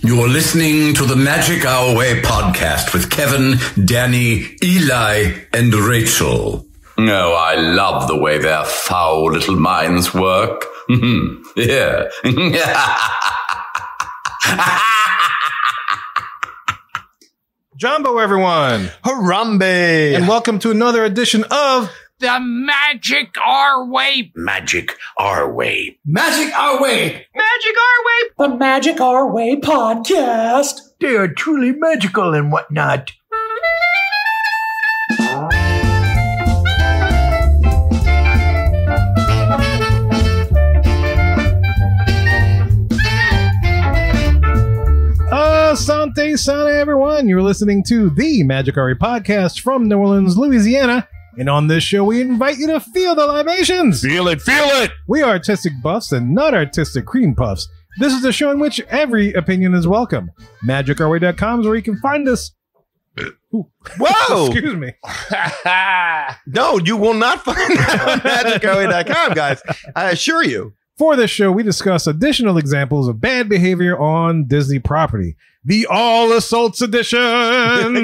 You're listening to the Magic Our Way podcast with Kevin, Danny, Eli, and Rachel. Oh, I love the way their foul little minds work. Yeah. Jumbo, everyone. Harambe. And welcome to another edition of The Magic Our Way. Magic Our Way. Magic Our Way. Magic Our Way. The Magic Our Way podcast. They are truly magical and whatnot. Asante Sana, everyone. You're listening to the Magic Our Way podcast from New Orleans, Louisiana. And on this show, we invite you to feel the libations. Feel it, feel it. We are artistic buffs and not artistic cream puffs. This is a show in which every opinion is welcome. MagicOurWay.com is where you can find us. Ooh. Whoa! Excuse me. No, you will not find that on MagicOurWay.com, guys. I assure you. For this show, we discuss additional examples of bad behavior on Disney property. The All Assaults Edition.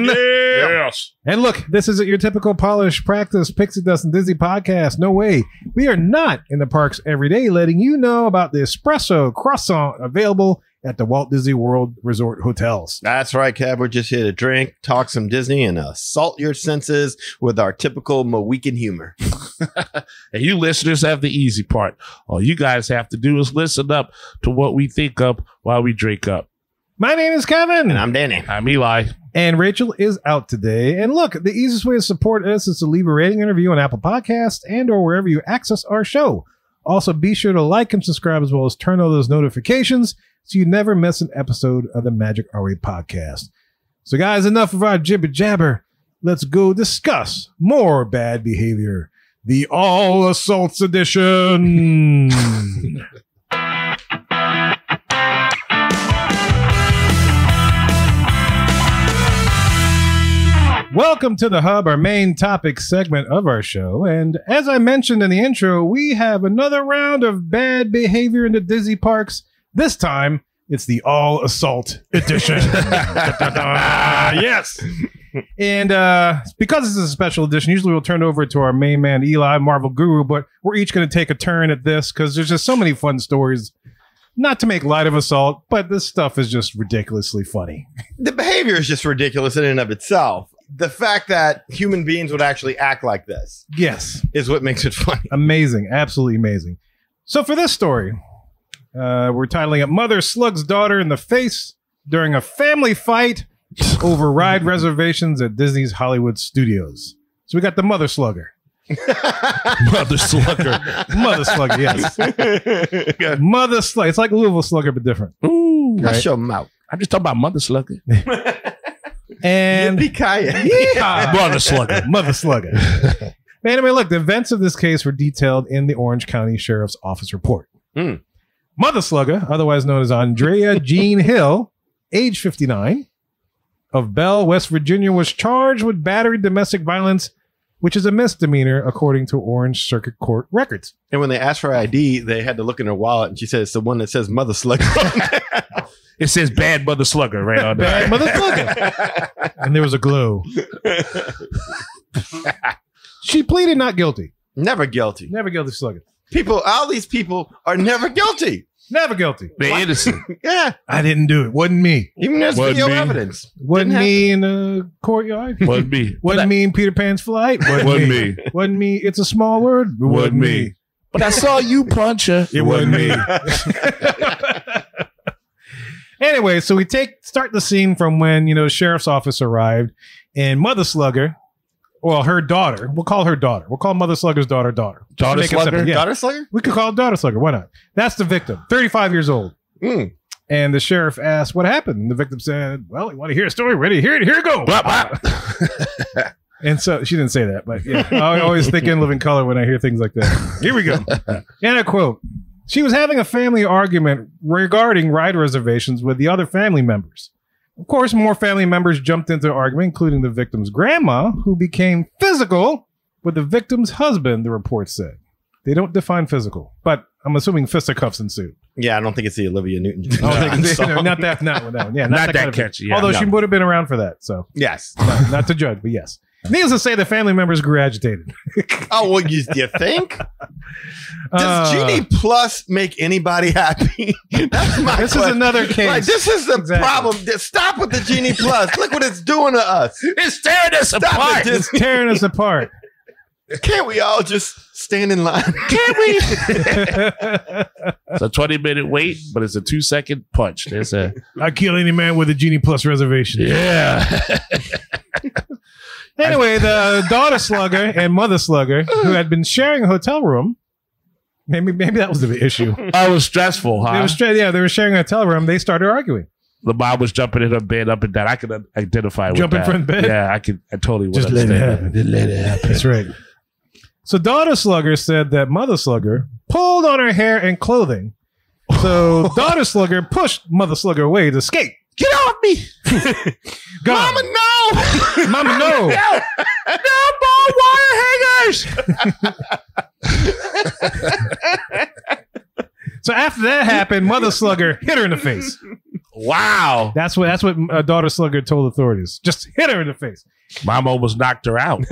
Yes. And look, this isn't your typical polished practice pixie dust and Disney podcast. No way. We are not in the parks every day letting you know about the espresso croissant available at the Walt Disney World Resort hotels. That's right, Kev. We're just here to drink, talk some Disney, and assault your senses with our typical Mohican humor. And you listeners have the easy part. All you guys have to do is listen up to what we think up while we drink up. My name is Kevin. And I'm Danny. I'm Eli. And Rachel is out today. And look, the easiest way to support us is to leave a rating and review on Apple Podcasts and or wherever you access our show. Also, be sure to like and subscribe as well as turn on those notifications so you never miss an episode of the Magic Our Way podcast. So guys, enough of our jibber jabber. Let's go discuss more bad behavior. The All Assaults Edition. Welcome to the Hub, our main topic segment of our show. And as I mentioned in the intro, we have another round of bad behavior in the Disney parks. This time, it's the All Assault Edition. Yes. And because this is a special edition, usually we'll turn over to our main man, Eli, Marvel Guru, but we're each going to take a turn at this because there's just so many fun stories. Not to make light of assault, but this stuff is just ridiculously funny. The behavior is just ridiculous in and of itself. The fact that human beings would actually act like this, yes, is what makes it funny. Amazing. Absolutely amazing. So for this story, we're titling it Mother Slugs Daughter in the Face During a Family Fight Over Ride Reservations at Disney's Hollywood Studios. So we got the Mother Slugger. Mother Slugger. Mother Slugger, yes. Mother Slugger. It's like Louisville Slugger, but different. Ooh, Right. Shut them out. I'm just talking about Mother Slugger. And Yippee-ki-yay. Mother Slugger. Mother Slugger. Anyway, look, the events of this case were detailed in the Orange County Sheriff's Office report. Mother Slugger, otherwise known as Andrea Jean Hill, age 59, of Bell, West Virginia, was charged with battery domestic violence, which is a misdemeanor according to Orange Circuit Court records. And when they asked for her ID, they had to look in her wallet, and she said it's the one that says Mother Slugger. It says Bad Mother Slugger right on there. Bad Mother Slugger. And there was a glow. She pleaded not guilty. Never guilty. Never guilty Slugger. People, all these people are never guilty. Never guilty. They're innocent. Yeah. I didn't do it. Wasn't me. Even there's Wasn't video me. evidence. Wasn't Didn't me in the courtyard. Wasn't me. Wasn't me in Peter Pan's flight. Wasn't me. Wasn't me. It's a small word. Wasn't me. But I saw you punch her. It wasn't me. Anyway, so we start the scene from when, the sheriff's office arrived and Mother Slugger, well, her daughter, we'll call her daughter. We'll call Mother Slugger's daughter. Daughter To make it Slugger? simple. Yeah. Daughter Slugger? We could call it Daughter Slugger. Why not? That's the victim, 35 years old. And the sheriff asked what happened. And the victim said, well, you want to hear a story? Ready? Here it go. Blah, blah. And so she didn't say that, but yeah, I always think in living color when I hear things like that. Here we go. And I quote, she was having a family argument regarding ride reservations with the other family members. Of course, more family members jumped into the argument, including the victim's grandma, who became physical with the victim's husband, the report said. They don't define physical, but I'm assuming fisticuffs ensued. Yeah, I don't think it's the Olivia Newton. No, not that one. Yeah, Not that kind of catchy, yeah. Although No. she would have been around for that, so Yes. not to judge, but yes. Needless to say, the family members grew agitated. Oh, well, you think? Does Genie Plus make anybody happy? That's my This question. is another case. Like, this is the Exactly. problem. Stop with the Genie Plus. Look what it's doing to us. It's tearing us Stop apart. it. It's tearing us apart. Can't we all just stand in line? Can't we? It's a 20-minute wait, but it's a 2-second punch. There's a I kill any man with a Genie Plus reservation. yeah. Anyway, the daughter slugger and mother slugger, who had been sharing a hotel room, maybe that was the issue. I was stressful, huh? They were sharing a hotel room. They started arguing. The mom was jumping in her bed up and down. I could identify with Jumping that. from bed? Yeah, I totally would Just let it understand. happen. Just let it happen. That's right. So daughter slugger said that mother slugger pulled on her hair and clothing. So daughter slugger pushed mother slugger away to escape. Get off me! Gone. Mama, no! Mama, no. No more wire hangers! So after that happened, mother slugger hit her in the face. Wow. That's what daughter slugger told authorities. Just hit her in the face. Mom almost knocked her out.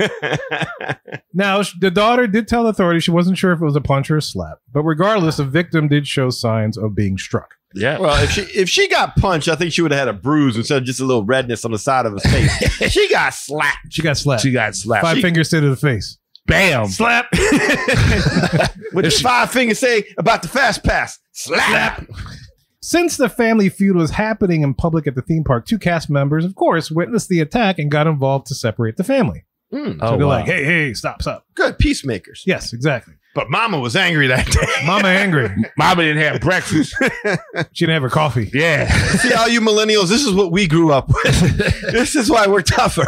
Now, the daughter did tell authorities she wasn't sure if it was a punch or a slap, but regardless, the victim did show signs of being struck. Yeah. Well, if she got punched, I think she would have had a bruise instead of just a little redness on the side of his face. She got slapped. She got slapped. She got slapped. Five fingers to the face. Bam. Slap. With the 5 fingers say about the fast pass. Slap. Since the family feud was happening in public at the theme park, 2 cast members, of course, witnessed the attack and got involved to separate the family. Mm, So they're like, hey, stop. good peacemakers. Yes, exactly. But Mama was angry that day. Mama angry. Mama didn't have breakfast. She didn't have her coffee. Yeah. See, all you millennials, this is what we grew up with. This is why we're tougher.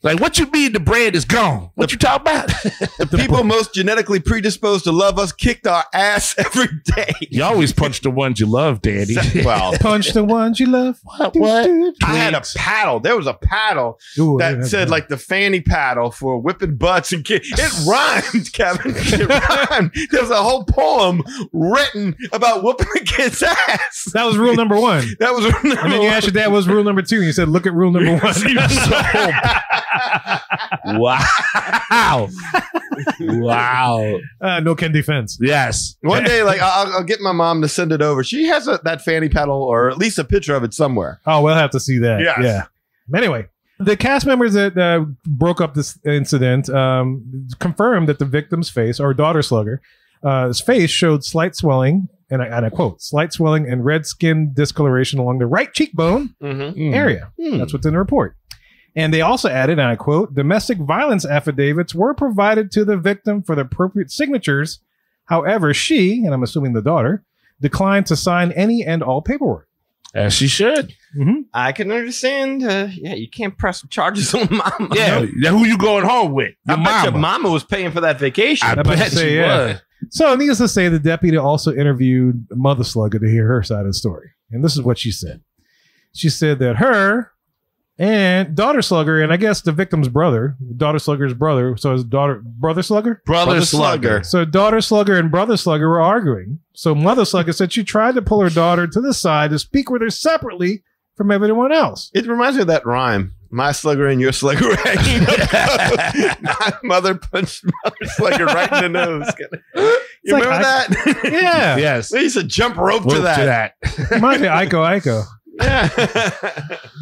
Like, what you mean the bread is gone? What you talking about? The people most genetically predisposed to love us kicked our ass every day. You always punch the ones you love, Daddy. Well, Punch the ones you love. What? I had a paddle. There was a paddle Ooh, that said like the fanny paddle for whipping butts and kids. It rhymed, Kevin. It rhymed. There's a whole poem written about whooping a kid's ass. That was rule number 1. That was rule number And then you asked your dad, what's rule number 2? And you said, look at rule number 1. Wow. Wow. No can defense. Yes. One day, like I'll get my mom to send it over. She has that fanny paddle or at least a picture of it somewhere. Oh, we'll have to see that. Yes. Yeah. Anyway, the cast members that broke up this incident confirmed that the victim's face, or daughter slugger, his face showed slight swelling, and I quote, slight swelling and red skin discoloration along the right cheekbone area. That's what's in the report. And they also added, and I quote, domestic violence affidavits were provided to the victim for the appropriate signatures. However, she, and I'm assuming the daughter, declined to sign any and all paperwork. As she should. I can understand. Yeah, you can't press charges on Mama. Yeah. Who you going home with? I Your bet mama. your Mama was paying for that vacation. I about to bet say, she yeah. was. So, needless to say, the deputy also interviewed Mother Slugger to hear her side of the story. And this is what she said. She said that her and daughter slugger, and I guess the victim's brother, daughter slugger's brother, so his brother slugger? Brother Slugger. So daughter slugger and brother slugger were arguing. So mother slugger said she tried to pull her daughter to the side to speak with her separately from everyone else. It reminds me of that rhyme. My slugger and your slugger. My mother punched mother slugger right in the nose. You like remember that? Yeah. Yes. They used to jump rope to Rope that. Might be Iko. Yeah.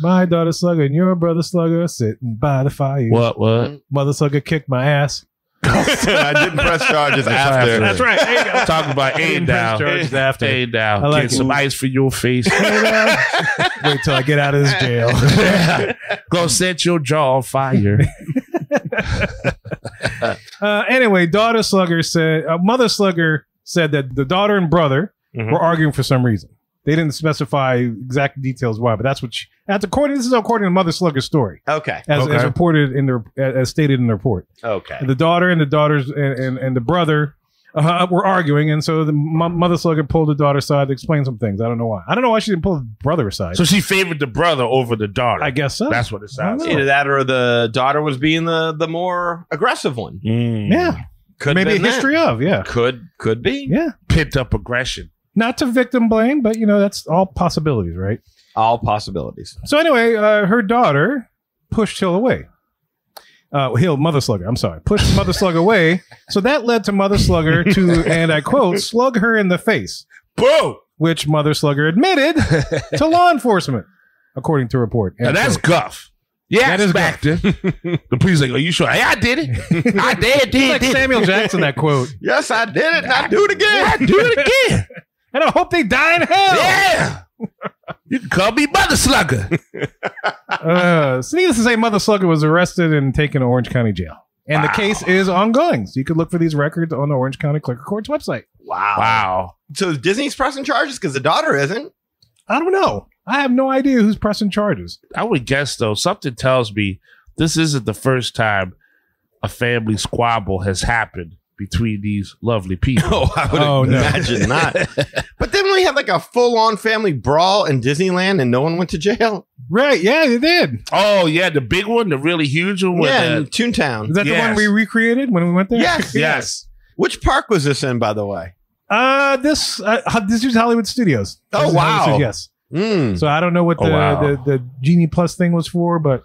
My daughter slugger and your brother slugger sitting by the fire. What? Mother slugger kicked my ass. I didn't press charges after. That's right. There you go. Talking about A down. Charged after. A down. I like Get it. some ice for your face. Wait till I get out of this jail. Go set your jaw on fire. Anyway, daughter slugger said, mother slugger said that the daughter and brother were arguing for some reason. They didn't specify exact details why, but that's what this is according to Mother Slugger's story, Okay. as reported in as stated in the report. Okay. And the daughter and the daughters and the brother were arguing, and so the Mother Slugger pulled the daughter aside to explain some things. I don't know why. I don't know why she didn't pull the brother aside. So she favored the brother over the daughter. I guess so. That's what it sounds I like. don't Either that or the daughter was being the more aggressive one. Yeah. Could maybe a been that. history of, yeah. Could be. Yeah. Pent up aggression. Not to victim blame, but, that's all possibilities, right? All possibilities. So anyway, her daughter pushed Hill away. Mother Slugger, I'm sorry. Pushed Mother Slugger away. So that led to Mother Slugger to, and I quote, slug her in the face. Boom! Which Mother Slugger admitted to law enforcement, according to report. And that's guff. Yeah, that is back there. The police like, are you sure? Hey, I did it. I did like Samuel Jackson, that quote. Yes, I did it. And I do it again. I do it again. And I hope they die in hell. Yeah. You can call me Mother Slugger. So needless to say, Mother Slugger was arrested and taken to Orange County Jail. And the case is ongoing. So you can look for these records on the Orange County Clerk of Court's website. Wow. So Disney's pressing charges because the daughter isn't? I don't know. I have no idea who's pressing charges. I would guess, though, something tells me this isn't the first time a family squabble has happened between these lovely people. Oh, I would imagine not. But then we had like a full-on family brawl in Disneyland and no one went to jail. Right. Yeah, they did. Oh, yeah. The big one, the really huge one. Yeah, in Toontown. Is that the one we recreated when we went there? Yes. Yes. Which park was this in, by the way? This is Hollywood Studios. Oh, This is wow. Hollywood Studios, yes. So I don't know what the Genie Plus thing was for, but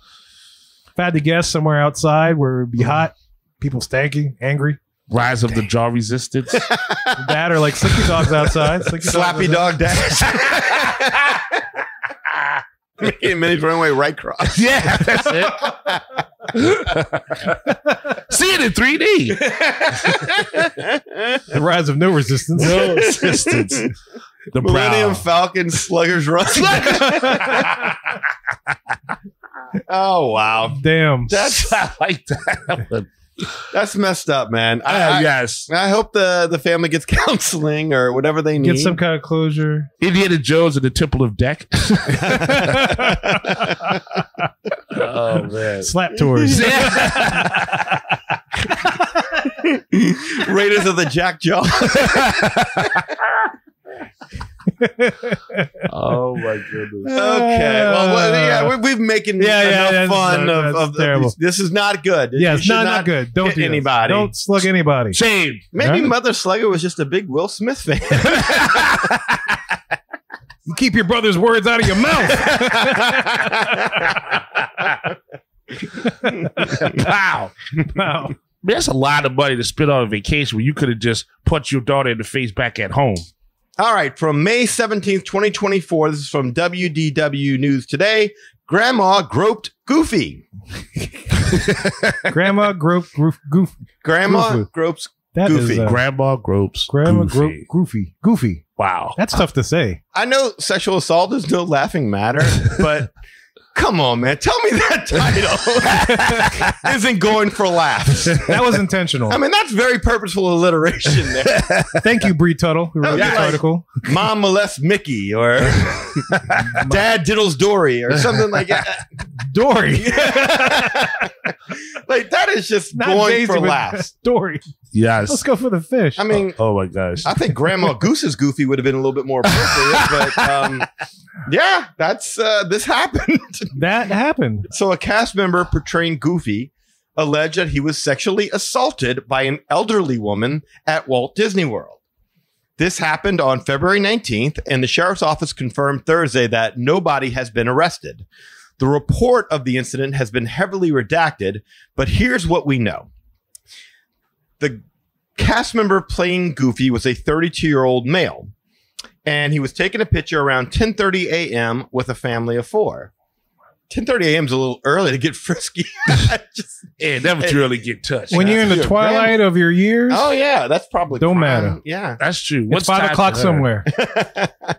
if I had to guess, somewhere outside where it would be hot, people stanky, angry. Rise of the Jaw Resistance. That or like Slicky Dogs outside. Slappy Dog Dash. Making Minnie's Runaway right cross. Yeah, that's it. See it in 3D. The Rise of No Resistance. No resistance. The Millennium Falcon Sluggers Run. Oh, wow. Damn. I like that. That's messed up, man. Yes. I hope the family gets counseling or whatever they need. Get some kind of closure. Indiana Jones and the Temple of Deck. Oh, man. Slap tours. Raiders of the Jack Jaw. Oh my goodness. Okay. Well, we've making enough fun of terrible. This is not good. Yeah, You it's should not good. Don't hit do this. anybody. Don't slug anybody. Shame. Maybe Right? Mother Slugger was just a big Will Smith fan. You keep your brother's words out of your mouth. Wow. Wow. Man, that's a lot of money to spend on a vacation when you could have just punched your daughter in the face back at home. All right. From May 17th, 2024, this is from WDW News Today. Grandma groped Goofy. Grandma groped Goofy. Grandma Goofy. gropes That Goofy. is, Grandma gropes. Grandma Goofy. groped Goofy. Wow. That's tough to say. I know sexual assault is no laughing matter, but come on, man. Tell me that title isn't going for laughs. That was intentional. I mean, that's very purposeful alliteration there. Thank you, Bree Tuttle, who wrote Yeah, this like- article. Mom molests Mickey or Dad diddles Dory or something like that. Dory. Like, that is just Not going Daisy, for but laughs. Dory. Yes. Let's go for the fish. I mean, Oh my gosh. I think Grandma Goose's Goofy would have been a little bit more appropriate, but yeah, that's this happened. That happened. So a cast member portraying Goofy alleged that he was sexually assaulted by an elderly woman at Walt Disney World. This happened on February 19th, and the sheriff's office confirmed Thursday that nobody has been arrested. The report of the incident has been heavily redacted, but here's what we know. The cast member playing Goofy was a 32-year-old male, and he was taking a picture around 10:30 a.m. with a family of 4. 10:30 a.m. is a little early to get frisky. Yeah, never truly get touched. When you're in the That's twilight of your years, Oh yeah, that's probably Don't prime. matter. Yeah. That's true. it's 5 o'clock to her? somewhere.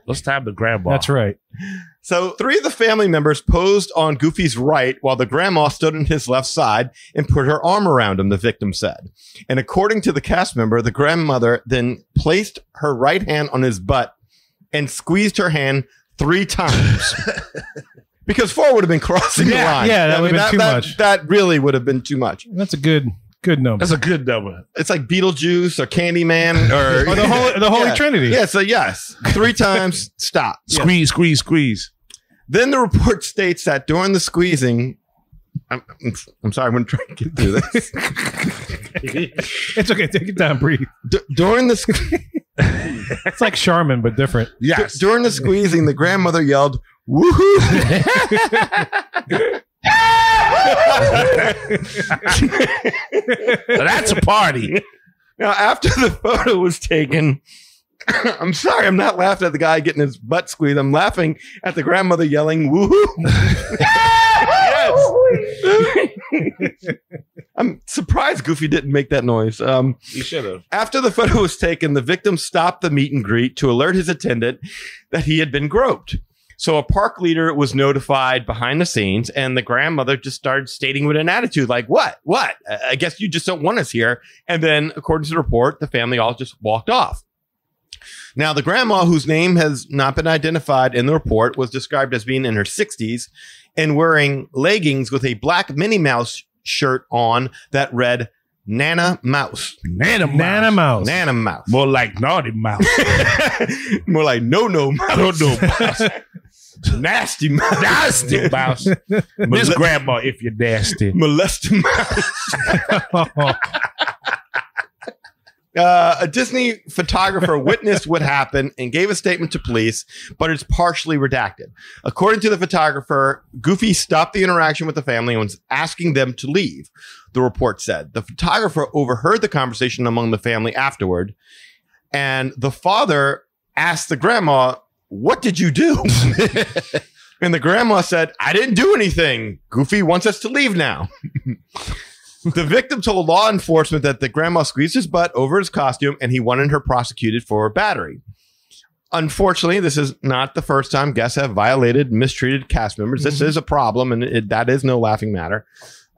What's time to grandma? That's right. So 3 of the family members posed on Goofy's right while the grandma stood on his left side and put her arm around him, the victim said. And according to the cast member, the grandmother then placed her right hand on his butt and squeezed her hand 3 times. Because 4 would have been crossing the line. yeah, that would have been too much. That really would have been too much. That's a good number. That's a good number. It's like Beetlejuice or Candyman or Or the Holy Yeah. Trinity. Yeah, so yes, 3 times, stop. Squeeze, squeeze, squeeze. Then the report states that during the squeezing, I'm sorry. I'm going to try and get through this. It's okay. Take it down. Breathe. During the It's like Charmin, but different. Yes. during the squeezing, the grandmother yelled, "Woohoo!" That's a party. Now, after the photo was taken, I'm sorry, I'm not laughing at the guy getting his butt squeezed. I'm laughing at the grandmother yelling, "Woohoo!" Yes. I'm surprised Goofy didn't make that noise. You should have. After the photo was taken, the victim stopped the meet and greet to alert his attendant that he had been groped. So a park leader was notified behind the scenes, and the grandmother just started stating with an attitude like, what? I guess you just don't want us here. And then, according to the report, the family all just walked off. Now, the grandma, whose name has not been identified in the report, was described as being in her 60s and wearing leggings with a black Minnie Mouse shirt on that read Nana Mouse. Nana Nana Mouse. Nana Mouse. More like Naughty Mouse. More like No Mouse. No Mouse. Nasty Mouse. Nasty Mouse. Miss Grandma, if you're nasty. Molesting Mouse. A Disney photographer witnessed what happened and gave a statement to police, but it's partially redacted. According to the photographer, Goofy stopped the interaction with the family and was asking them to leave, the report said. The photographer overheard the conversation among the family afterward, and the father asked the grandma, "What did you do?" And the grandma said, "I didn't do anything. Goofy wants us to leave now." The victim told law enforcement that the grandma squeezed his butt over his costume and he wanted her prosecuted for battery. Unfortunately, this is not the first time guests have violated, mistreated cast members. This is a problem, and that is no laughing matter.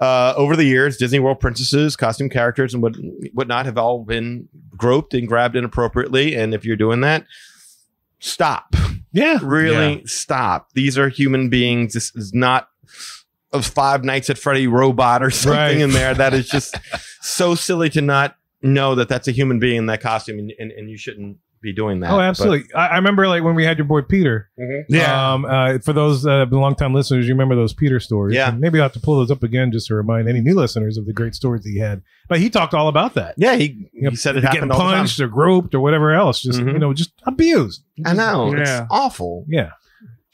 Over the years, Disney World princesses, costume characters, and whatnot have all been groped and grabbed inappropriately. And if you're doing that, stop. Yeah. Really stop. These are human beings. This is not a Five Nights at Freddy robot or something in there. That is just so silly to not know that that's a human being in that costume, and you shouldn't be doing that. Oh, absolutely. I remember like when we had your boy Peter. Yeah. For those long-time listeners, you remember those Peter stories. Yeah. And maybe I'll have to pull those up again just to remind any new listeners of the great stories that he had. But he talked all about that. Yeah, he said it getting happened all the time. punched or groped or whatever else. Just, just abused. I know. Yeah. It's awful. Yeah.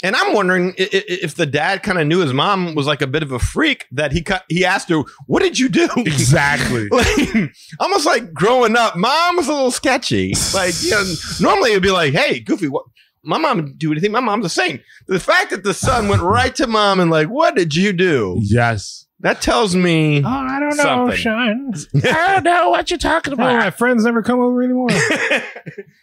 And I'm wondering if the dad kind of knew his mom was like a bit of a freak, that he asked her, "What did you do?" Exactly. Like, almost like growing up, mom was a little sketchy. Like, normally it'd be like, "Hey, Goofy, what? My mom didn't do anything. My mom's the same." The fact that the son went right to mom and like, "What did you do?" Yes. That tells me Oh, I don't know, something. Sean. I don't know what you're talking Oh, about. my friends never come over anymore. Is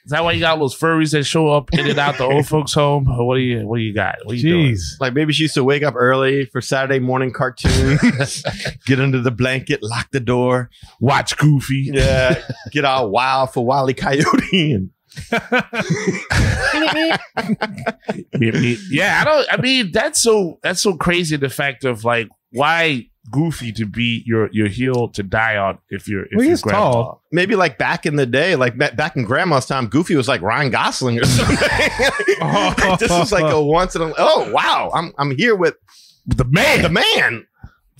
that why you got those furries that show up in and out the old folks' home? Or what do you got? What are you doing? Jeez. Like maybe she used to wake up early for Saturday morning cartoons, get under the blanket, lock the door, Watch Goofy. yeah, get all wild for Wile E. Coyote, and Yeah, I mean, that's so crazy. The fact of like, why Goofy to be your heel to die on if you're He's grandma. tall. maybe like back in the day, like back in Grandma's time, Goofy was like Ryan Gosling or something. This was like a once in a wow, I'm here with The man.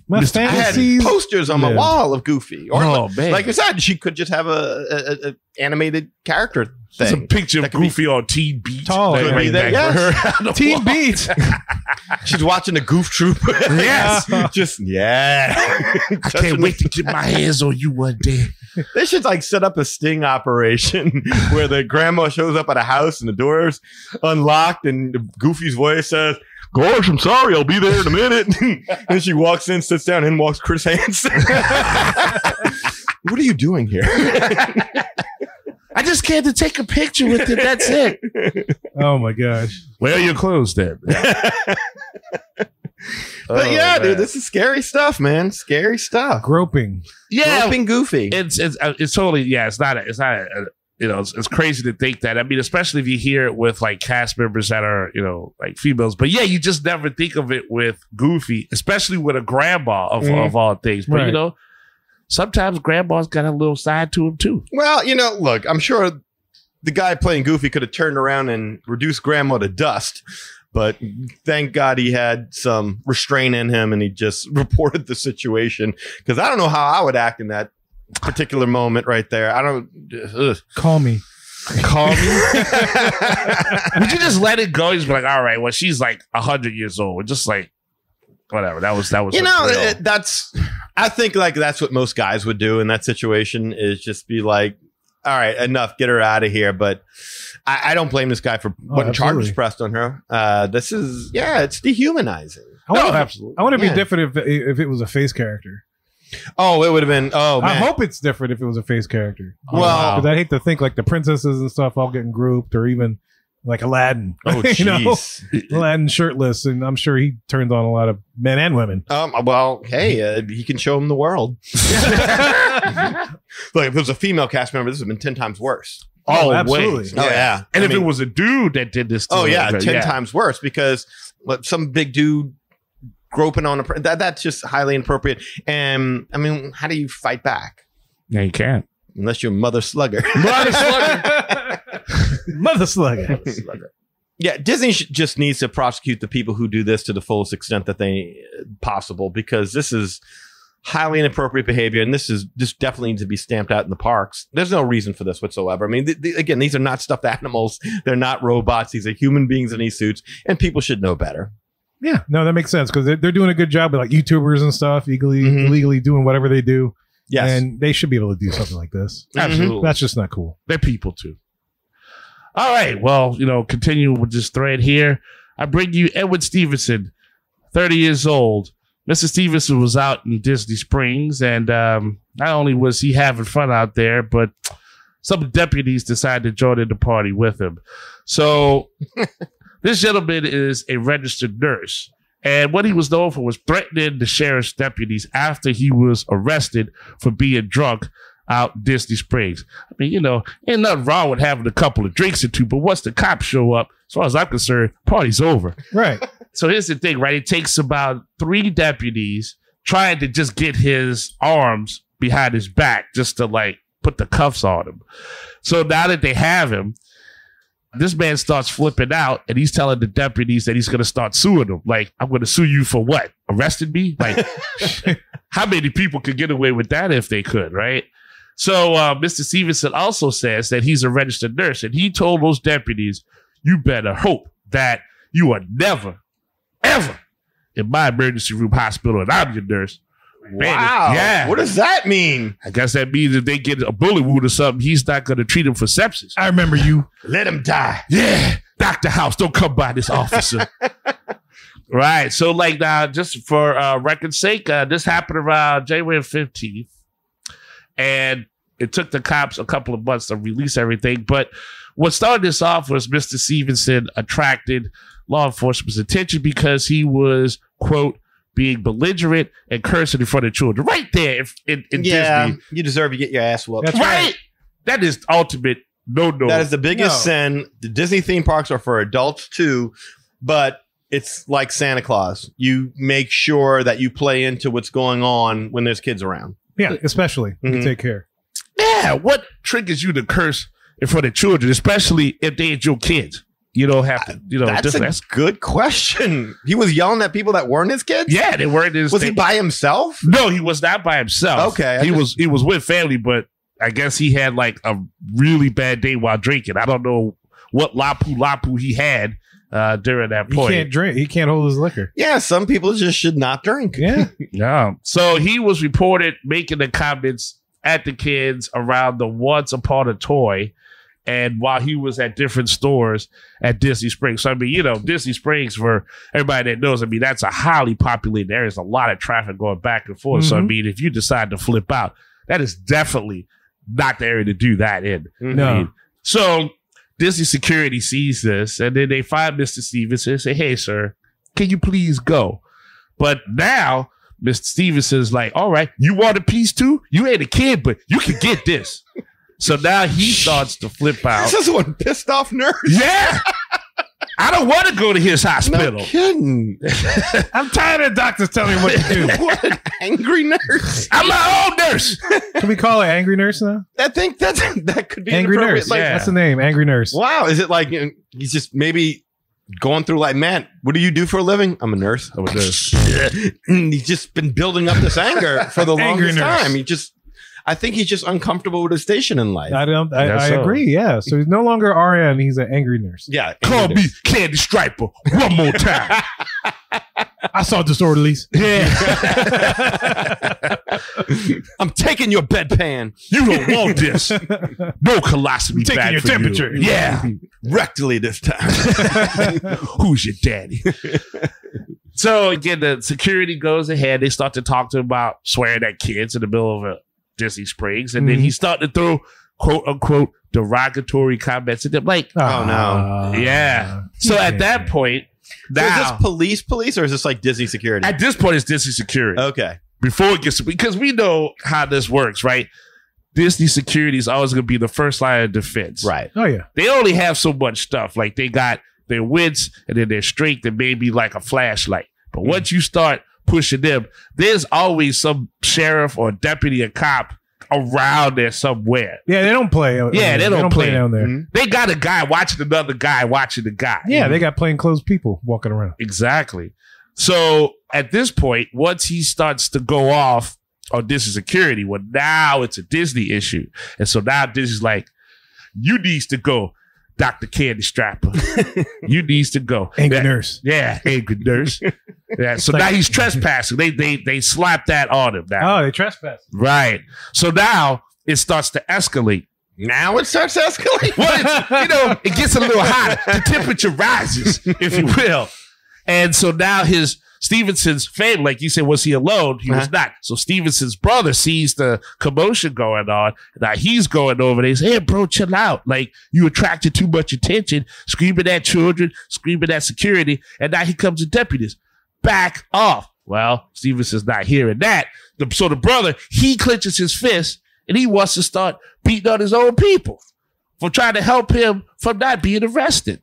My I had fantasies. posters on my Yeah. wall of Goofy. Or Oh, man. like I said, she could just have a animated character There's a thing. picture of That could be- Goofy on Teen Beach. Tall. Like, Could be that, back yes. for her on the Teen wall. Beat. She's watching the Goof Troop. Yes. Just yeah. I can't wait to get my hands on you one day. They should like set up a sting operation where the grandma shows up at a house and the door's unlocked and Goofy's voice says, "Gosh, I'm sorry, I'll be there in a minute." And she walks in, sits down, and walks Chris Hansen. What are you doing here? I just came to take a picture with it. That's it. Oh my gosh. Where are your clothes then? But yeah, dude, this is scary stuff, man. Scary stuff. Groping. Groping Goofy. It's totally, yeah, it's not it's crazy to think that. I mean, especially if you hear it with like cast members that are, like females. But yeah, you just never think of it with Goofy, especially with a grandma of all things. But Right. sometimes grandma's got a little side to him too. Well, look, I'm sure the guy playing Goofy could have turned around and reduced Grandma to dust. But thank God he had some restraint in him and he just reported the situation. Because I don't know how I would act in that particular moment right there. I don't. Call me. Call me. Would you just let it go? Just be like, all right, well, she's like 100 years old. Just like, whatever. That was. That's. I think like that's what most guys would do in that situation is just be like, all right, enough, get her out of here. But I don't blame this guy for putting charges pressed on her. It's dehumanizing. Absolutely. I want to be different if it was a face character. Oh, it would have been. Oh, man. I hope it's different if it was a face character. Well, because I hate to think like the princesses and stuff all getting grouped, or even like Aladdin. Oh, jeez. Aladdin shirtless, and I'm sure he turns on a lot of men and women. Well, hey, he can show them the world. Look, if it was a female cast member, this would have been 10 times worse. Oh, absolutely. Oh, yeah. And if it was a dude that did this, 10 times worse because some big dude groping on that's just highly inappropriate. And I mean, how do you fight back? Yeah, you can't. Unless you're Mother Slugger. Mother Slugger. Yeah, Disney just needs to prosecute the people who do this to the fullest extent that they possible, because this is highly inappropriate behavior, and this definitely needs to be stamped out in the parks. There's no reason for this whatsoever. I mean, again, these are not stuffed animals. They're not robots. These are human beings in these suits, and people should know better. Yeah, no, that makes sense because they're doing a good job with like YouTubers and stuff, illegally doing whatever they do. Yes. And they should be able to do something like this. Absolutely. That's just not cool. They're people too. All right. Well, continue with this thread here. I bring you Edward Stevenson, 30 years old. Mr. Stevenson was out in Disney Springs, and not only was he having fun out there, but some deputies decided to join in the party with him. So this gentleman is a registered nurse. And what he was known for was threatening the sheriff's deputies after he was arrested for being drunk out in Disney Springs. I mean, ain't nothing wrong with having a couple of drinks or two, but once the cops show up, as far as I'm concerned, party's over. Right. So here's the thing, right? It takes about 3 deputies trying to just get his arms behind his back just to like put the cuffs on him. So now that they have him, this man starts flipping out, and he's telling the deputies that he's going to start suing them. Like, I'm going to sue you for what? Arrested me? Like, how many people could get away with that if they could, right? So Mr. Stevenson also says that he's a registered nurse, and he told those deputies, you better hope that you are never, ever in my emergency room hospital, and I'm your nurse. Wow. Yeah. What does that mean? I guess that means if they get a bullet wound or something, he's not going to treat him for sepsis. I remember you. Let him die. Yeah. Dr. House, don't come by this officer. Right. So, like, just for record's sake, this happened around January 15th. And it took the cops a couple of months to release everything. But what started this off was Mr. Stevenson attracted law enforcement's attention because he was, quote, being belligerent and cursing in front of children. Right there in Disney. You deserve to get your ass whooped. That's right. That is ultimate no. That is the biggest sin. The Disney theme parks are for adults too, but it's like Santa Claus. You make sure that you play into what's going on when there's kids around. Yeah, especially. You take care. Yeah, what triggers you to curse in front of children, especially if they're your kids? You don't have to, That's a good question. He was yelling at people that weren't his kids? Yeah, they weren't his. Was he by himself? No, he was not by himself. Okay. He was with family, but I guess he had like a really bad day while drinking. I don't know what lapu he had during that point. He can't drink. He can't hold his liquor. Yeah, some people just should not drink. Yeah. Yeah. So he was reported making the comments at the kids around the Once Upon a Toy, and while he was at different stores at Disney Springs. So, I mean, Disney Springs, for everybody that knows, I mean, that's a highly populated area. There's a lot of traffic going back and forth. So, I mean, if you decide to flip out, that is definitely not the area to do that in. No. So, Disney security sees this, and then they find Mr. Stevenson and say, hey, sir, can you please go? But now, Mr. Stevenson's like, all right, you want a piece too? You ain't a kid, but you can get this. So now he starts to flip out. This is one pissed off nurse. Yeah. I don't want to go to his hospital. No kidding. I'm tired of doctors telling me what to do. What an angry nurse. I'm my own nurse. Can we call it Angry Nurse now? I think that could be Angry inappropriate. Nurse. Like, That's the name. Angry Nurse. wow. Is it like he's just maybe going through like, man, what do you do for a living? I'm a nurse. I'm a nurse. And he's just been building up this anger for the Angry longest nurse. time. I think he's just uncomfortable with his station in life. I agree. Yeah. So he's no longer RN. He's an angry nurse. Yeah. Call me Candy Striper one more time. I saw disorderlies. Yeah. I'm taking your bedpan. You don't want this. No colostomy Taking bag your for temperature. You. Yeah. Rectally this time. Who's your daddy? So again, the security goes ahead. They start to talk to him about swearing at kids in the middle of a Disney Springs. And then he started to throw quote unquote derogatory comments at them. Like, Oh, no. yeah. So at that point, So is now, this police or is this like Disney security? at this point, it's Disney security. Okay. Before it gets, because we know how this works, right? Disney security is always going to be the first line of defense. Right. Oh yeah. They only have so much stuff. Like they got their wits and then their strength and maybe like a flashlight. But once you start pushing them, there's always some sheriff or deputy or cop around there somewhere. Yeah, they don't play. Yeah, they don't play down there. Mhm. They got a guy watching another guy watching the guy. Yeah, they got plainclothes people walking around. Exactly. So at this point, once he starts to go off on Disney security, well, now it's a Disney issue. And so now Disney's like, you needs to go, Dr. Candy Strapper. You needs to go. Angry Yeah. nurse. Yeah, angry nurse. Yeah, so It's now like- he's trespassing. They slapped that on him now. Oh, they trespass. Right. So now it starts to escalate. Now it starts escalating. Well, it gets a little hot. The temperature rises, if you will. And so now Stevenson's family, like you said, was he alone? He was not. So Stevenson's brother sees the commotion going on. Now he's going over there. He's, hey, bro, chill out. Like, you attracted too much attention, screaming at children, screaming at security. And now he comes to deputies. Back off. Well, Stevenson's not hearing that. So the brother, he clenches his fist and he wants to start beating on his own people for trying to help him from not being arrested.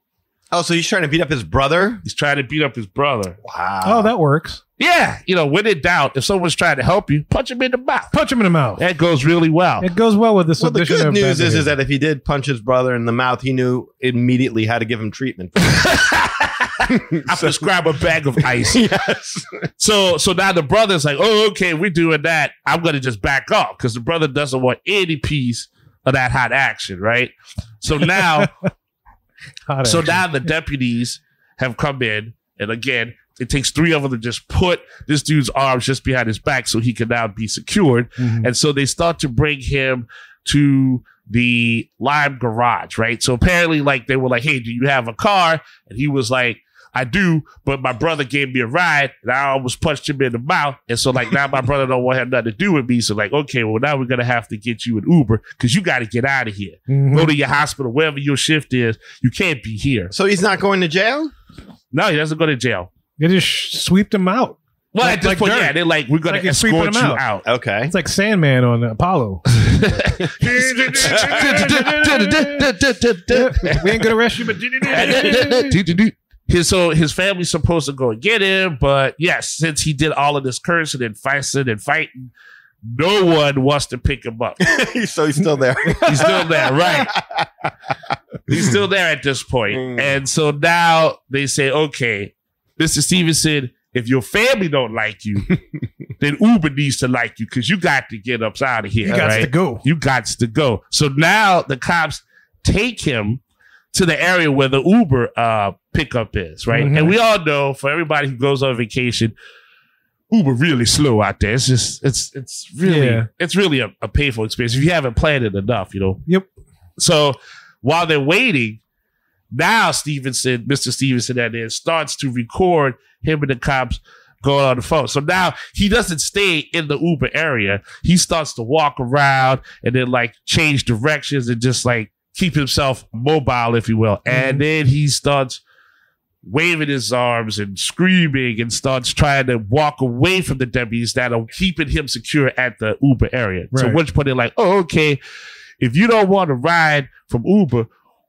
Oh, so he's trying to beat up his brother? He's trying to beat up his brother. Wow. Oh, that works. Yeah. When in doubt, if someone's trying to help you, punch him in the mouth. Punch him in the mouth. That goes really well. It goes well with this. Well, the addition good of news bad is behavior. that if he did punch his brother in the mouth, he knew immediately how to give him treatment. I prescribe a bag of ice. Yes. So now the brother's like, oh, okay, we're doing that. I'm going to just back off because the brother doesn't want any piece of that hot action, right? So now, Hot so action. now the deputies have come in, and again, it takes 3 of them to just put this dude's arms just behind his back so he can now be secured. Mhm. And so they start to bring him to the Lime garage, right? So apparently, like, they were like, hey, do you have a car? And he was like, I do, but my brother gave me a ride and I almost punched him in the mouth. And so, like, now my brother don't want to have nothing to do with me. So, like, okay, well, now we're going to have to get you an Uber because you got to get out of here. Mhm. Go to your hospital, wherever your shift is. You can't be here. So he's not going to jail? No, he doesn't go to jail. They just sweeped him out. Well, Like- at this like point, dirt. yeah, they're like, we're going Like to you're sweeping escort him you out. Okay. It's like Sandman on Apollo. We ain't gonna arrest you, but His family's supposed to go and get him, but yes, since he did all of this cursing and fussing and fighting, no one wants to pick him up. So he's still there. He's still there, right? He's still there at this point. And so now they say, okay, Mr. Stevenson, if your family don't like you, then Uber needs to like you because you got to get up out of here. you got right? to go. You got to go. So now the cops take him to the area where the Uber pickup is, right? Mhm. And we all know, for everybody who goes on vacation, Uber really slow out there. It's just it's really a painful experience if you haven't planned it enough, Yep. So while they're waiting, now Mr. Stevenson, that is, starts to record him and the cops going on the phone. So now he doesn't stay in the Uber area. He starts to walk around and then like change directions and just like keep himself mobile, if you will. And then he starts waving his arms and screaming and starts trying to walk away from the deputies that are keeping him secure at the Uber area. So Right. which point they're like, oh, okay, if you don't want a ride from Uber,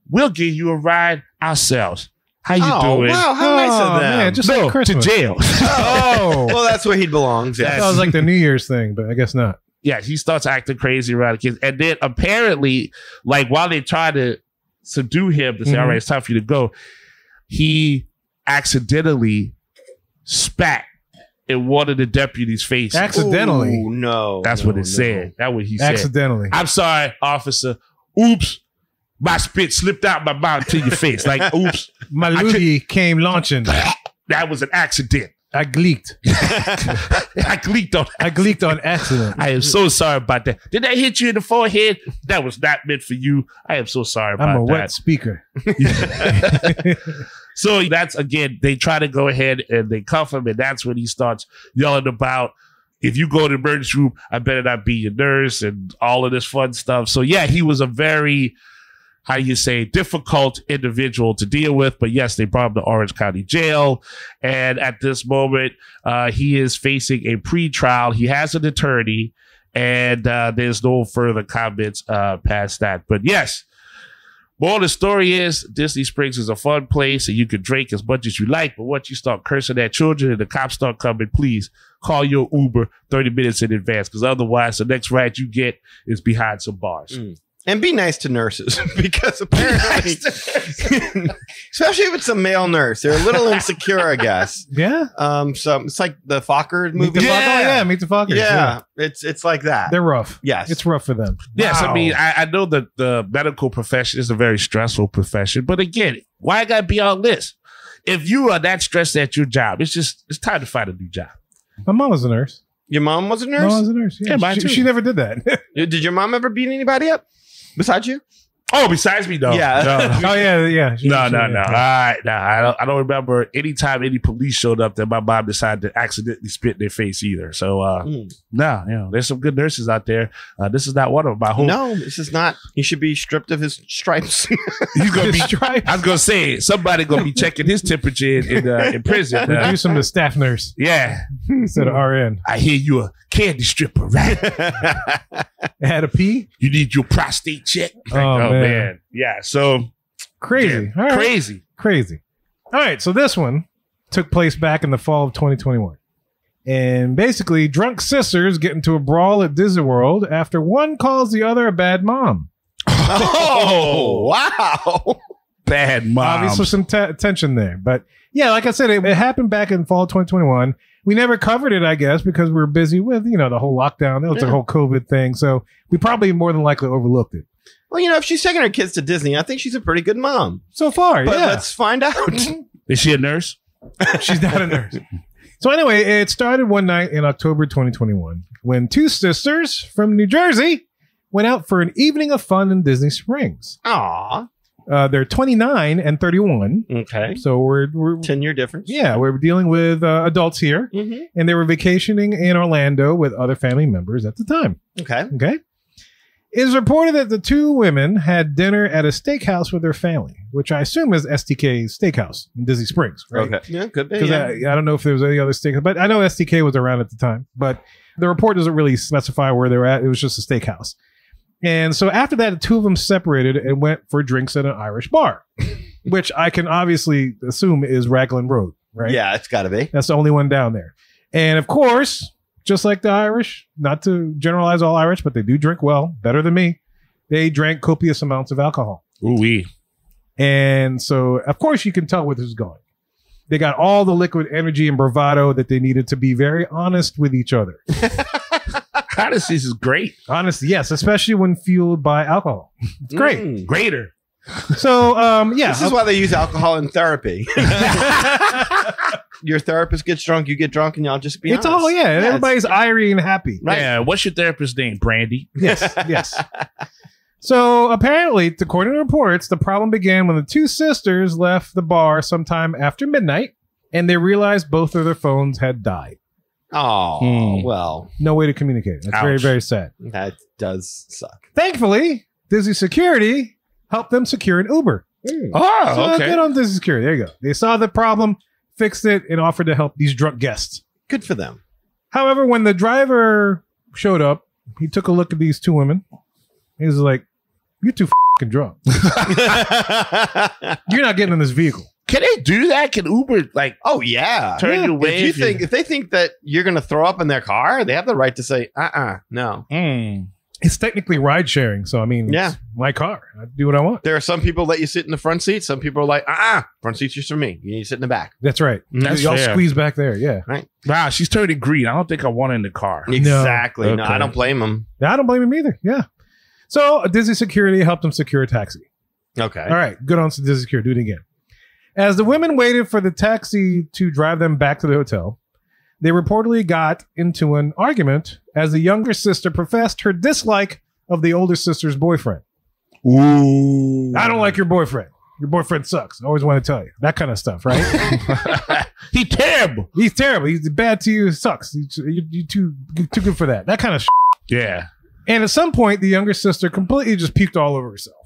we'll give you a ride ourselves. How you doing? Wow, how nice of them. Man, just No, like Christmas. to jail. Oh, Well, that's where he belongs. that Yes. was like the New Year's thing, but I guess not. Yeah, he starts acting crazy around the kids. And then apparently, like while they try to subdue him to say, all right, it's time for you to go, he accidentally spat in one of the deputies' faces. Accidentally. Ooh, no. That's what it said. That's what he said. Accidentally. I'm sorry, officer. Oops. My spit slipped out my mouth to your face. Like, oops. My loogie came launching. That was an accident. I gleeked. I gleeked on accident. I am so sorry about that. Did that hit you in the forehead? That was not meant for you. I am so sorry about that. I'm a wet speaker. So that's, again, they try to go ahead and they cuff him, and that's when he starts yelling about, if you go to the emergency room, I better not be your nurse, and all of this fun stuff. So yeah, he was a very, how you say, difficult individual to deal with. But yes, they brought him to Orange County Jail. And at this moment, he is facing a pre-trial. He has an attorney, and there's no further comments past that. But yes, more of the story is Disney Springs is a fun place and you can drink as much as you like. But once you start cursing at children and the cops start coming, please call your Uber 30 minutes in advance, because otherwise the next ride you get is behind some bars. And be nice to nurses, because apparently, especially if it's a male nurse, they're a little insecure, I guess. Yeah. So it's like the Fokker movie. Meet the Fockers. Yeah. It's like that. They're rough. Yes. It's rough for them. Yes, Wow. I mean, I know that the medical profession is a very stressful profession, but again, why I gotta be all this? If you are that stressed at your job, it's time to find a new job. My mom was a nurse. Your mom was a My nurse? mom was a nurse. Yeah, mine too. she never did that. Did your mom ever beat anybody up besides you? Oh, besides me, no. Yeah. No. Oh yeah. No. I don't remember any time any police showed up that my mom decided to accidentally spit in their face either. So, no, there's some good nurses out there. This is not one of them. I hope. No, this is not. He should be stripped of his stripes. He's gonna be. I was gonna say somebody gonna be checking his temperature in prison. Reduce him to staff nurse Yeah, instead of RN. I hear you a candy stripper, right? Had a pee. You need your prostate check. Oh, man. Yeah. So Crazy. yeah, All right. crazy. All right. So this one took place back in the fall of 2021. And basically, drunk sisters get into a brawl at Disney World after one calls the other a bad mom. Oh, wow. Bad mom. Obviously, some tension there. But yeah, like I said, it happened back in fall 2021. We never covered it, I guess, because we were busy with, the whole lockdown. That was the whole COVID thing. So we probably more than likely overlooked it. Well, if she's taking her kids to Disney, I think she's a pretty good mom. So far, But yeah. let's find out. Is she a nurse? She's not a nurse. So anyway, it started one night in October 2021 when two sisters from New Jersey went out for an evening of fun in Disney Springs. Aw. They're 29 and 31. Okay. So we're 10-year difference. yeah, we're dealing with adults here. Mm-hmm. And they were vacationing in Orlando with other family members at the time. Okay. Okay. It is reported that the two women had dinner at a steakhouse with their family, which I assume is STK Steakhouse in Disney Springs, right? Okay. Yeah, could be. Because Yeah. I don't know if there was any other steakhouse, but I know STK was around at the time. But the report doesn't really specify where they were at. It was just a steakhouse. And so after that, the two of them separated and went for drinks at an Irish bar, which I can obviously assume is Raglan Road, right? Yeah, it's got to be. That's the only one down there. And of course, just like the Irish, not to generalize all Irish, but they do drink well, better than me. They drank copious amounts of alcohol. Ooh-wee. And so, of course, you can tell where this is going. They got all the liquid energy and bravado that they needed to be very honest with each other. Honesty is great. Honest, yes, especially when fueled by alcohol. It's great. Mm. Greater. So, yeah. This is why they use alcohol in therapy. Your therapist gets drunk, you get drunk, and y'all just be it's honest. all, yeah. Everybody's irie and happy. Right. Yeah. What's your therapist's name? Brandy. Yes, yes. So apparently, according to reports, the problem began when the two sisters left the bar sometime after midnight, and they realized both of their phones had died. Oh, well, No way to communicate. That's very, Ouch. very sad. that does suck. Thankfully, Disney Security helped them secure an Uber. Oh, So okay. good on Disney Security. There you go. They saw the problem, fixed it, and offered to help these drunk guests. Good for them. However, when the driver showed up, he took a look at these two women. He was like, "You're too fucking drunk. You're not getting in this vehicle." Can they do that? Can Uber Oh yeah. turn you away? If they think that you're going to throw up in their car, they have the right to say, no. Mm. It's technically ride sharing, so I mean, Yeah. it's my car. I do what I want. There are some people let you sit in the front seat. Some people are like, front seat's just for me. You need to sit in the back. That's right. That's Y'all fair. squeeze back there. Yeah. Wow, she's turning green. I don't think I want her in the car. Exactly. No, Okay. I don't blame them. I don't blame him either. Yeah. So Disney security helped him secure a taxi. Okay. All right. Good on Disney security. Do it again. As the women waited for the taxi to drive them back to the hotel, they reportedly got into an argument as the younger sister professed her dislike of the older sister's boyfriend. Ooh. I don't like your boyfriend. Your boyfriend sucks. I always want to tell you. That kind of stuff, right? He terrible. He's terrible. He's bad to you. Sucks. You're too good for that. That kind of Yeah. And at some point, the younger sister completely just puked all over herself.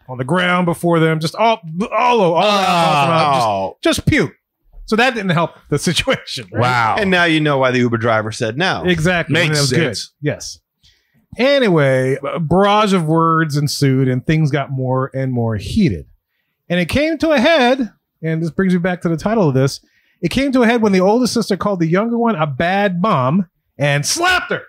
On the ground before them. Just all around. Just puke. So that didn't help the situation. Right? Wow. And now you know why the Uber driver said no. Exactly. Makes And that was sense. good. Yes. Anyway, a barrage of words ensued and things got more and more heated. And it came to a head, and this brings me back to the title of this. It came to a head when the oldest sister called the younger one a bad mom and slapped her.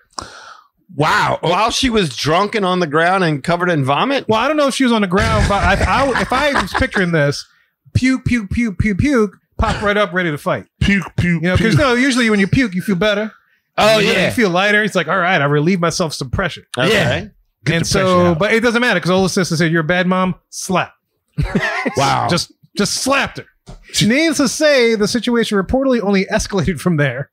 Wow. While she was drunk and on the ground and covered in vomit? Well, I don't know if she was on the ground, but if I was picturing this, puke, puke, puke, puke, puke, pop right up, ready to fight. Puke, puke, You know, because usually when you puke, you feel better. Oh, You yeah. feel lighter. It's like, all right, I relieve myself some pressure. Okay. Yeah. Get And the pressure so, out. but it doesn't matter because older sister said, "You're a bad mom." Slap. Wow. Just slapped her. Needless to say, the situation reportedly only escalated from there,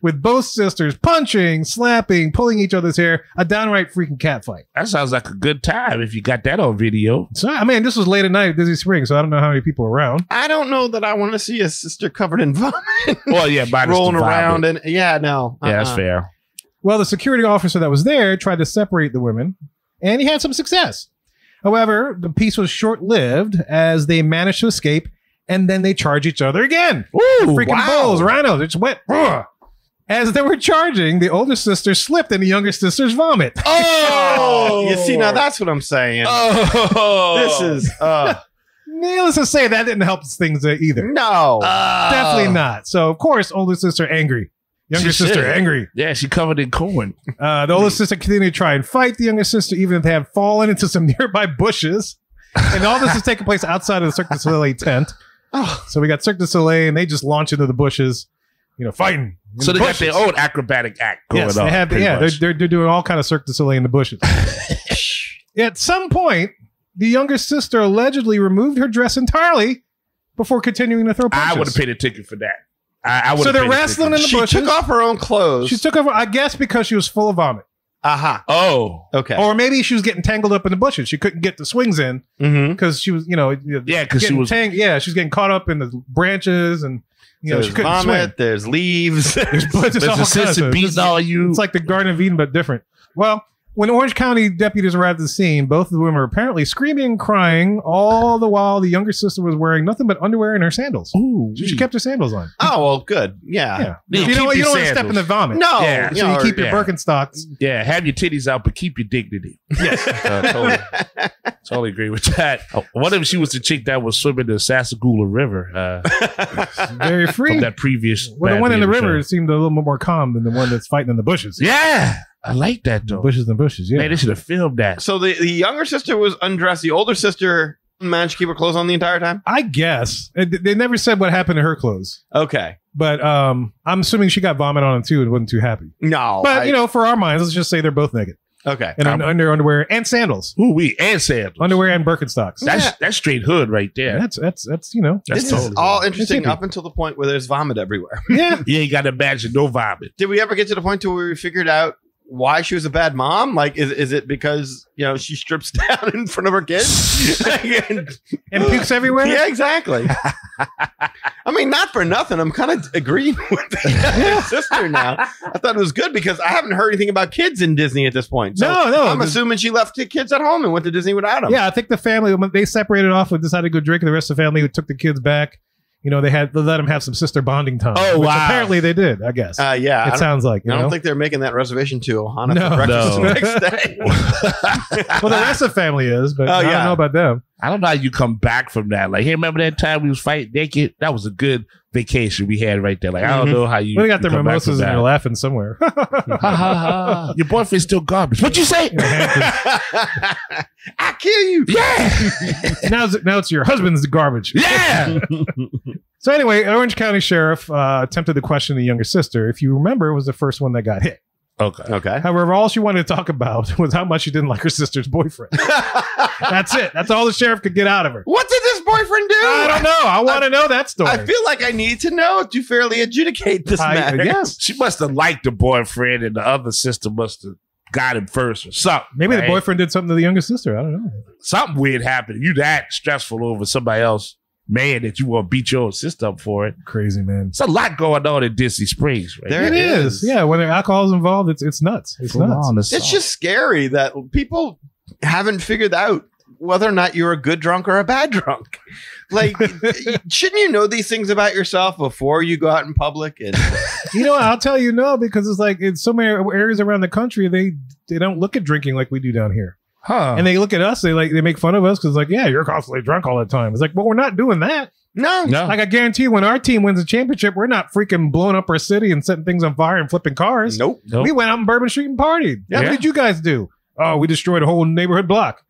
with both sisters punching, slapping, pulling each other's hair, a downright freaking cat fight. That sounds like a good time if you got that on video. So, I mean, this was late at night at Disney Springs, so I don't know how many people were around. I don't know that I want to see a sister covered in vomit. Well, yeah, minus rolling the vomit. around. And yeah, no. Yeah, that's fair. Well, the security officer that was there tried to separate the women, and he had some success. However, the peace was short-lived as they managed to escape, and then they charged each other again. Ooh, Freaking wow. bulls, rhinos, it just went. Ugh. As they were charging, the older sister slipped in the younger sister's vomit. Oh! You see, now that's what I'm saying. Oh! This is, Needless to say, that didn't help things either. no. Definitely not. So, of course, older sister angry. Younger She sister should. angry. Yeah, she covered in corn. The older sister continued to try and fight the younger sister, even if they had fallen into some nearby bushes. And all this is taking place outside of the Cirque du Soleil tent. Oh. So we got Cirque du Soleil, and they just launch into the bushes, fighting. in So the they got bushes. their own acrobatic act going Yes, on. they have. pretty Yeah, much. they're doing all kind of Cirque du Soleil in the bushes. At some point, the younger sister allegedly removed her dress entirely before continuing to throw punches. I would have paid a ticket for that. I would. So they're wrestling in the She bushes. took off her own clothes. She took over, I guess, because she was full of vomit. Aha. Oh, Okay. Or maybe she was getting tangled up in the bushes. She couldn't get the swings in Mm-hmm. because she was, yeah, because she getting was. she was getting caught up in the branches and she There's couldn't vomit. swing. There's leaves. There's all There's kinds assistant of- beating all you. It's like the Garden of Eden, but different. Well, when Orange County deputies arrived at the scene, both of the women were apparently screaming and crying, all the while the younger sister was wearing nothing but underwear and her sandals. Ooh, She kept her sandals on. Oh, well, good. Yeah. Yeah. Yeah, You keep know what? You your don't want to step in sandals. the vomit. No. Yeah. So you keep your yeah. Birkenstocks. Yeah, have your titties out, but keep your dignity. Yes. Totally agree with that. What if she was the chick that was swimming the Sassagoula River Very free. from that previous? Well, the Bad one in the Baby river show? seemed a little bit more calm than the one that's fighting in the bushes. Yeah, I like that though. Bushes and bushes, yeah. Man, they should have filmed that. So the younger sister was undressed. The older sister managed to keep her clothes on the entire time? I guess. They never said what happened to her clothes. Okay. But I'm assuming she got vomit on them too and wasn't too happy. No. But, for our minds, let's just say they're both naked. Okay. And underwear and sandals. Ooh, and sandals. Underwear and Birkenstocks. That's straight hood right there. That's That's This is totally all right. interesting It's hippie. up until the point where there's vomit everywhere. yeah. Yeah, you got to imagine no vomit. Did we ever get to the point to where we figured out why she was a bad mom? Like, is it because, she strips down in front of her kids? And pukes everywhere? Yeah, exactly. I mean, not for nothing. I'm kind of agreeing with the sister now. I thought it was good because I haven't heard anything about kids in Disney at this point. So No. I'm assuming she left the kids at home and went to Disney without them. Yeah, I think the family, when they separated off and decided to go drink, and the rest of the family took the kids back. They let them have some sister bonding time. Oh, which wow. apparently they did, I guess. Yeah. It sounds like. I don't think they're making that reservation to Ohana No. for breakfast No. the next day. Well, the rest of the family is, but Oh, I yeah. don't know about them. I don't know how you come back from that. Like, hey, remember that time we was fighting naked? That was a good vacation we had right there. Like, I don't know how you. We got the come back mimosas from and that. you're laughing somewhere. Ha, ha, ha. Your boyfriend's still garbage. What'd you say? I kill you. Yeah. now it's your husband's garbage. Yeah. So anyway, Orange County Sheriff attempted to question the younger sister. If you remember, was the first one that got hit. Okay. However, all she wanted to talk about was how much she didn't like her sister's boyfriend. That's it. That's all the sheriff could get out of her. What did this boyfriend do? I don't know. I want to know that story. I feel like I need to know to fairly adjudicate this matter. Yes. She must have liked the boyfriend, and the other sister must have got him first or something. Maybe the right? boyfriend did something to the younger sister. I don't know. Something weird happened. You that stressful over somebody else, man, that you want to beat your sister up for it. Crazy, man. It's a lot going on in Disney Springs, right? There It is. Yeah, when alcohol's involved, it's nuts. It's nuts. It's just scary that people haven't figured out whether or not you're a good drunk or a bad drunk. Like, shouldn't you know these things about yourself before you go out in public? And You know, I'll tell you no, because it's like in so many areas around the country, they don't look at drinking like we do down here. Huh. And they look at us, they make fun of us because like, yeah, you're constantly drunk all the time. It's like, well, we're not doing that. no. Like I guarantee you, when our team wins a championship, we're not freaking blowing up our city and setting things on fire and flipping cars. Nope. We went out on Bourbon Street and partied. Yeah. What did you guys do? Oh, we destroyed a whole neighborhood block.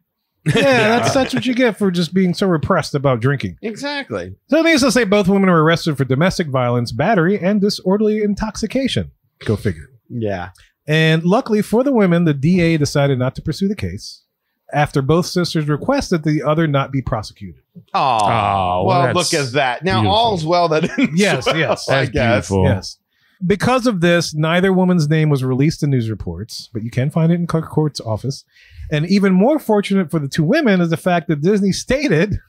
Yeah, that's what you get for just being so repressed about drinking. Exactly. So needless to say, both women were arrested for domestic violence, battery, and disorderly intoxication. Go figure. Yeah. And luckily for the women, the DA decided not to pursue the case after both sisters requested the other not be prosecuted. Oh, well, that's look at that. Now, beautiful. all's well that ends Yes, well, yes. I That's guess. beautiful. Yes. Because of this, neither woman's name was released in news reports, but you can find it in clerk court's office. And even more fortunate for the two women is the fact that Disney stated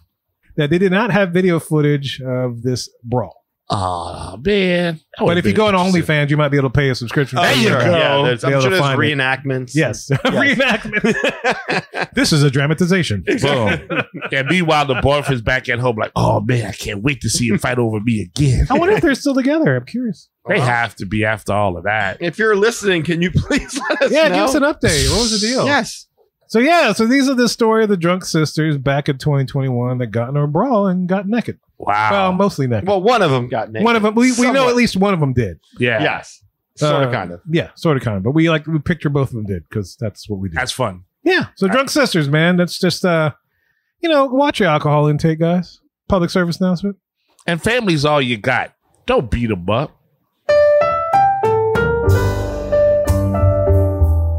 that they did not have video footage of this brawl. Oh, man. But if you go on OnlyFans, you might be able to pay a subscription. There you sure. go. Yeah, I'm Be able sure to there's find it. reenactments. Yes. Reenactment. This is a dramatization. Boom. And meanwhile, the boyfriend's back at home like, oh, man, I can't wait to see him fight over me again. I wonder if they're still together. I'm curious. They have to be after all of that. If you're listening, can you please let us Yeah, know? give us an update. What was the deal? Yes. So these are the story of the drunk sisters back in 2021 that got in a brawl and got naked. Wow. Well, mostly naked. Well, one of them got naked. One of them, we know Somewhat. at least one of them did. yeah. Yes. Sort of, Uh, kind of. Yeah, sort of, kind of. But we picture both of them did because that's what we do. That's fun. Yeah. So drunk sisters, man. That's just watch your alcohol intake, guys. Public service announcement. And family's all you got. Don't beat them up.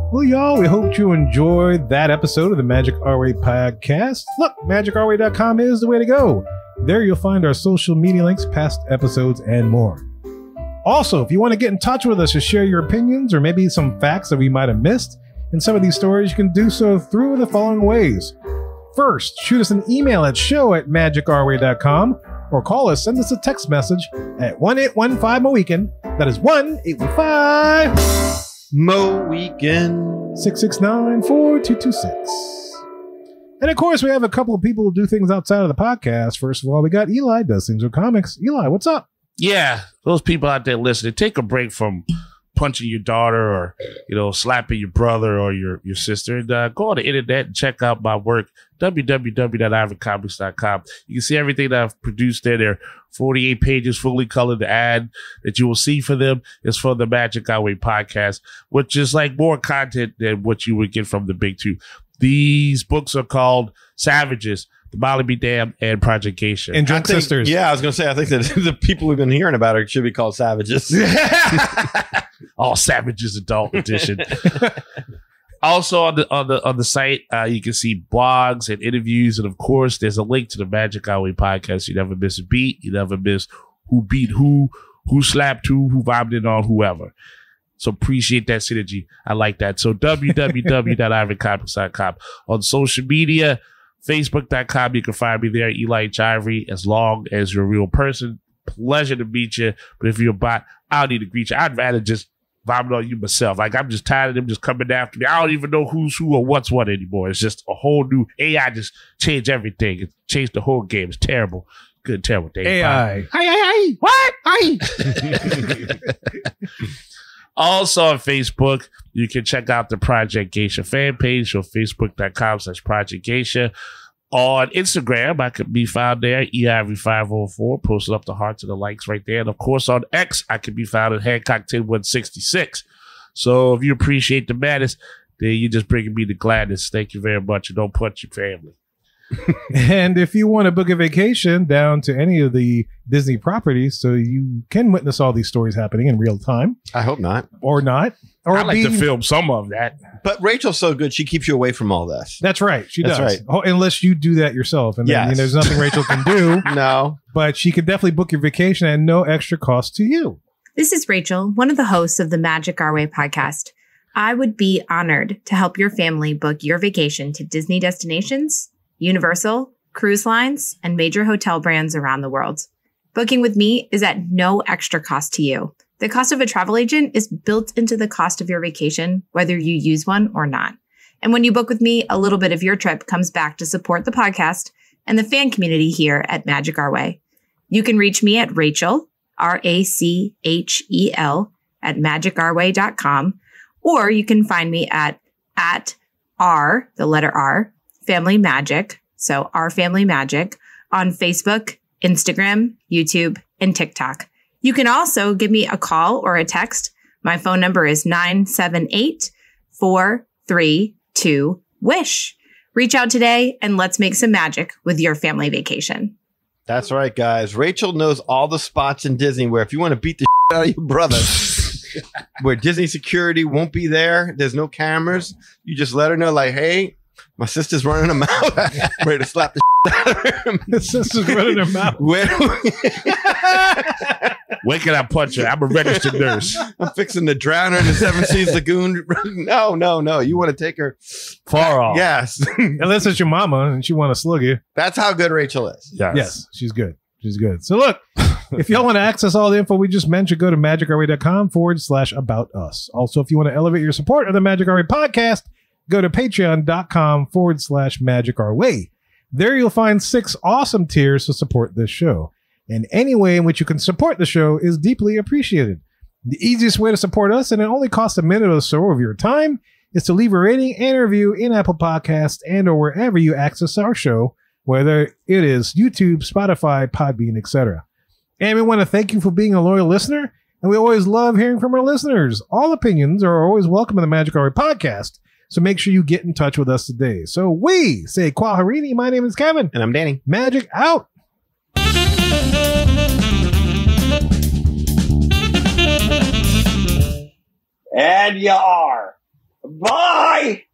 Well, y'all, we hope you enjoyed that episode of the Magic Our Way podcast. Look, magicourway.com is the way to go. There you'll find our social media links, past episodes, and more. Also, if you want to get in touch with us to share your opinions or maybe some facts that we might have missed in some of these stories, you can do so through the following ways. First, shoot us an email at show@magicourway.com or call us, send us a text message at 1-815-MOWEEKEND. That is 1-815- Mo Weekend. 669-4226. And of course, we have a couple of people who do things outside of the podcast. First of all, we got Eli, does things with comics. Eli, what's up? Yeah. Those people out there listening, take a break from punching your daughter or, slapping your brother or your sister. And go on the internet and check out my work, www.ivorycomics.com. You can see everything that I've produced there. There are 48 pages, fully colored. The ad that you will see for them is for the Magic Our Way podcast, which is like more content than what you would get from the big two. These books are called Savages, The Molly Be Damned, and Project Geisha. And Drunk Sisters. Yeah, I was going to say, I think that the people we've been hearing about should be called Savages. All Savages Adult Edition. Also on the site, you can see blogs and interviews, and of course, there's a link to the Magic Our Way podcast. You never miss a beat. You never miss who beat who slapped who vomited on whoever. So appreciate that synergy. I like that. So www.ivorycomics.com. On social media, facebook.com, you can find me there, Eli H. Ivory, as long as you're a real person. Pleasure to meet you. But if you're a bot, I don't need to greet you. I'd rather just vomit on you myself. Like, I'm just tired of them just coming after me. I don't even know who's who or what's what anymore. It's just a whole new AI just changed everything. It changed the whole game. It's terrible. Good, terrible thing. AI. Hi. What? Hi. Also on Facebook, you can check out the Project Geisha fan page on facebook.com/Project Geisha. On Instagram, I could be found there, eIvory504, posting up the hearts and the likes right there. And of course, on X, I could be found at Hancock10166. So if you appreciate the madness, then you're just bringing me the gladness. Thank you very much. And don't punch your family. And if you want to book a vacation down to any of the Disney properties so you can witness all these stories happening in real time. I hope not. Or not. Or I like to film some of that. But Rachel's so good, she keeps you away from all this. That's right. She does. Right. Oh, unless you do that yourself. And then Yes. there's nothing Rachel can do. No. But she can definitely book your vacation at no extra cost to you. This is Rachel, one of the hosts of the Magic Our Way podcast. I would be honored to help your family book your vacation to Disney destinations, Universal, cruise lines, and major hotel brands around the world. Booking with me is at no extra cost to you. The cost of a travel agent is built into the cost of your vacation, whether you use one or not. And when you book with me, a little bit of your trip comes back to support the podcast and the fan community here at Magic Our Way. You can reach me at Rachel, RACHEL, at magicourway.com, or you can find me at R, the letter R, Family Magic, so Our Family Magic, on Facebook, Instagram, YouTube, and TikTok. You can also give me a call or a text. My phone number is 978-432-WISH. Reach out today and let's make some magic with your family vacation. That's right, guys. Rachel knows all the spots in Disney where if you want to beat the out of your brother, where Disney security won't be there, there's no cameras, you just let her know, like, hey, my sister's running her mouth. Ready to slap the out of her. The sister's running her mouth. When can I punch her? I'm a registered nurse. I'm fixing to drown her in the Seven Seas Lagoon. No. You want to take her Far off. Yes. Unless it's your mama and she want to slug you. That's how good Rachel is. Yes, she's good. She's good. So look, if y'all want to access all the info we just mentioned, go to magicourway.com/about us. Also, if you want to elevate your support of the Magic Our Way podcast, go to patreon.com/magicourway. There you'll find 6 awesome tiers to support this show. And any way in which you can support the show is deeply appreciated. The easiest way to support us, and it only costs a minute or so of your time, is to leave a rating and review in Apple Podcasts and or wherever you access our show, whether it is YouTube, Spotify, Podbean, etc. And we want to thank you for being a loyal listener, and we always love hearing from our listeners. All opinions are always welcome in the Magic Our Way podcast, so make sure you get in touch with us today. So we say Quaharini. My name is Kevin. And I'm Danny. Magic out. And you are. Bye!